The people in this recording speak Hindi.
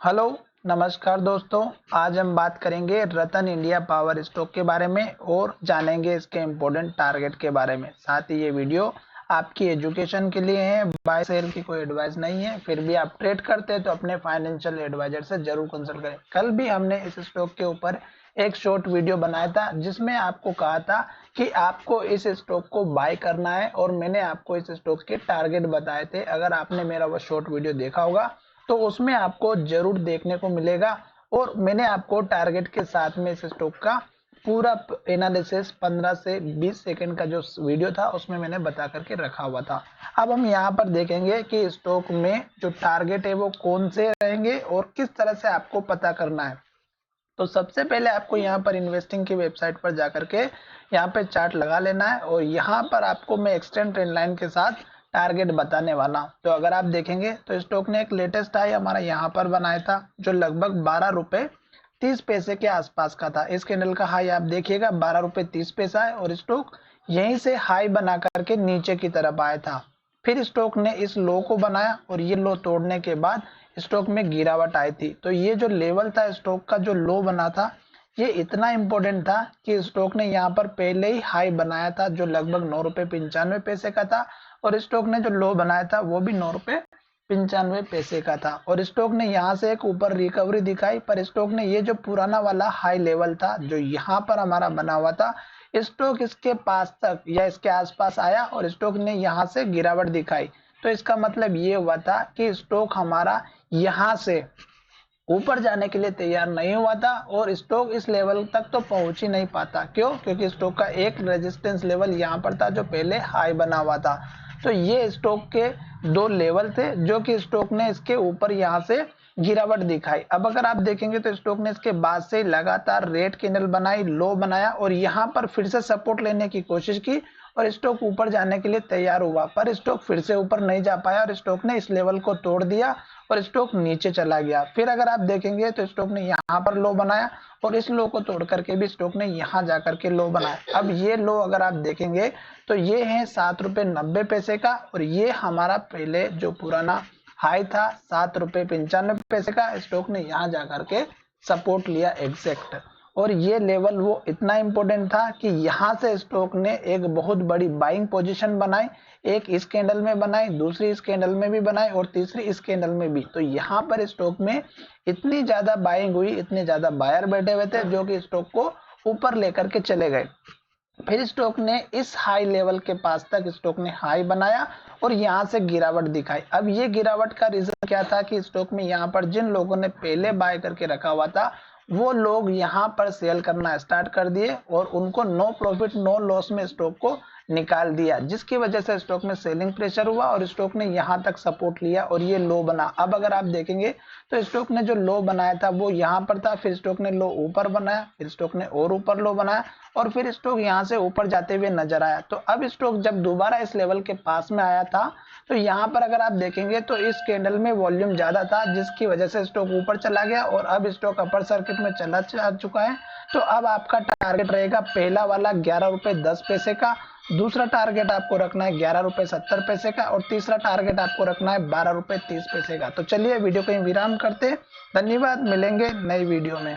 हेलो, नमस्कार दोस्तों। आज हम बात करेंगे रतन इंडिया पावर स्टॉक के बारे में और जानेंगे इसके इम्पोर्टेंट टारगेट के बारे में। साथ ही ये वीडियो आपकी एजुकेशन के लिए है, बाय सेल की कोई एडवाइस नहीं है। फिर भी आप ट्रेड करते हैं तो अपने फाइनेंशियल एडवाइजर से जरूर कंसल्ट करें। कल भी हमने इस स्टॉक के ऊपर एक शॉर्ट वीडियो बनाया था जिसमें आपको कहा था कि आपको इस स्टॉक को बाय करना है और मैंने आपको इस स्टॉक के टारगेट बताए थे। अगर आपने मेरा वो शॉर्ट वीडियो देखा होगा तो उसमें आपको जरूर देखने को मिलेगा और मैंने आपको टारगेट के साथ में इस स्टॉक का पूरा एनालिसिस 15 से 20 सेकंड का जो वीडियो था उसमें मैंने बता करके रखा हुआ था। अब हम यहाँ पर देखेंगे कि स्टॉक में जो टारगेट है वो कौन से रहेंगे और किस तरह से आपको पता करना है। तो सबसे पहले आपको यहाँ पर इन्वेस्टिंग की वेबसाइट पर जाकर के यहाँ पे चार्ट लगा लेना है और यहाँ पर आपको मैं एक्सटेंड ट्रेंड लाइन के साथ टारगेट बताने वाला हूँ। तो अगर आप देखेंगे तो स्टॉक ने एक लेटेस्ट हाई हमारा यहाँ पर बनाया था जो लगभग 12 रुपए 30 पैसे के आसपास का था। इस कैंडल का हाई आप देखिएगा 12 रुपए 30 पैसा है और स्टॉक यहीं से हाई बना करके नीचे की तरफ आया था। फिर स्टॉक ने इस लो को बनाया और ये लो तोड़ने के बाद स्टॉक में गिरावट आई थी। तो ये जो लेवल था स्टॉक का जो लो बना था ये इतना इंपॉर्टेंट था कि स्टॉक ने यहाँ पर पहले ही हाई बनाया था जो लगभग 9 रुपए 95 पैसे का था और स्टॉक ने जो लो बनाया था वो भी 9 रुपए 95 पैसे का था और स्टॉक ने यहाँ से एक ऊपर रिकवरी दिखाई। पर स्टॉक ने ये जो पुराना वाला हाई लेवल था जो यहाँ पर हमारा बना हुआ था स्टॉक इसके पास तक या इसके आसपास आया और स्टॉक ने यहाँ से गिरावट दिखाई। तो इसका मतलब ये हुआ था कि स्टॉक हमारा यहाँ से ऊपर जाने के लिए तैयार नहीं हुआ था और स्टॉक इस लेवल तक तो पहुंच ही नहीं पाता। क्यों? क्योंकि स्टॉक का एक रेजिस्टेंस लेवल यहाँ पर था जो पहले हाई बना हुआ था। तो ये स्टॉक के दो लेवल थे जो कि स्टॉक ने इसके ऊपर यहाँ से गिरावट दिखाई। अब अगर आप देखेंगे तो स्टॉक ने इसके बाद से लगातार रेड कैंडल बनाई, लो बनाया और यहाँ पर फिर से सपोर्ट लेने की कोशिश की और स्टॉक ऊपर जाने के लिए तैयार हुआ। पर स्टॉक फिर से ऊपर नहीं जा पाया और स्टॉक ने इस लेवल को तोड़ दिया और स्टॉक नीचे चला गया। फिर अगर आप देखेंगे तो स्टॉक ने यहाँ पर लो बनाया और इस लो को तोड़ करके भी स्टॉक ने यहाँ जाकर के लो बनाया। अब ये लो अगर आप देखेंगे तो ये है 7 रुपए 90 पैसे का और ये हमारा पहले जो पुराना हाई था 7 रुपए 95 पैसे का। स्टॉक ने यहाँ जाकर के सपोर्ट लिया एग्जैक्ट और ये लेवल वो इतना इंपॉर्टेंट था कि यहाँ से स्टॉक ने एक बहुत बड़ी बाइंग पोजीशन बनाई। एक इस कैंडल में बनाई, दूसरी इस कैंडल में भी बनाई और तीसरी इस कैंडल में भी। तो यहाँ पर स्टॉक में इतनी ज्यादा बाइंग हुई, इतने ज्यादा बायर बैठे हुए थे जो कि स्टॉक को ऊपर लेकर के चले गए। फिर स्टॉक ने इस हाई लेवल के पास तक स्टॉक ने हाई बनाया और यहाँ से गिरावट दिखाई। अब ये गिरावट का रीजन क्या था कि स्टॉक में यहाँ पर जिन लोगों ने पहले बाय करके रखा हुआ था वो लोग यहाँ पर सेल करना स्टार्ट कर दिए और उनको नो प्रॉफिट नो लॉस में स्टॉक को निकाल दिया, जिसकी वजह से स्टॉक में सेलिंग प्रेशर हुआ और स्टॉक ने यहाँ तक सपोर्ट लिया और ये लो बना। अब अगर आप देखेंगे तो स्टॉक ने जो लो बनाया था वो यहाँ पर था, फिर स्टॉक ने लो ऊपर बनाया, फिर स्टॉक ने और ऊपर लो बनाया और फिर स्टॉक यहाँ से ऊपर जाते हुए नजर आया। तो अब स्टॉक जब दोबारा इस लेवल के पास में आया था तो यहाँ पर अगर आप देखेंगे तो इस कैंडल में वॉल्यूम ज्यादा था जिसकी वजह से स्टॉक ऊपर चला गया और अब स्टॉक अपर सर्किट में चला जा चुका है। तो अब आपका टारगेट रहेगा पहला वाला 11 रुपए 10 पैसे का, दूसरा टारगेट आपको रखना है 11 रुपए 70 पैसे का और तीसरा टारगेट आपको रखना है 12 रुपए 30 पैसे का। तो चलिए वीडियो को विराम करते हैं। धन्यवाद, मिलेंगे नई वीडियो में।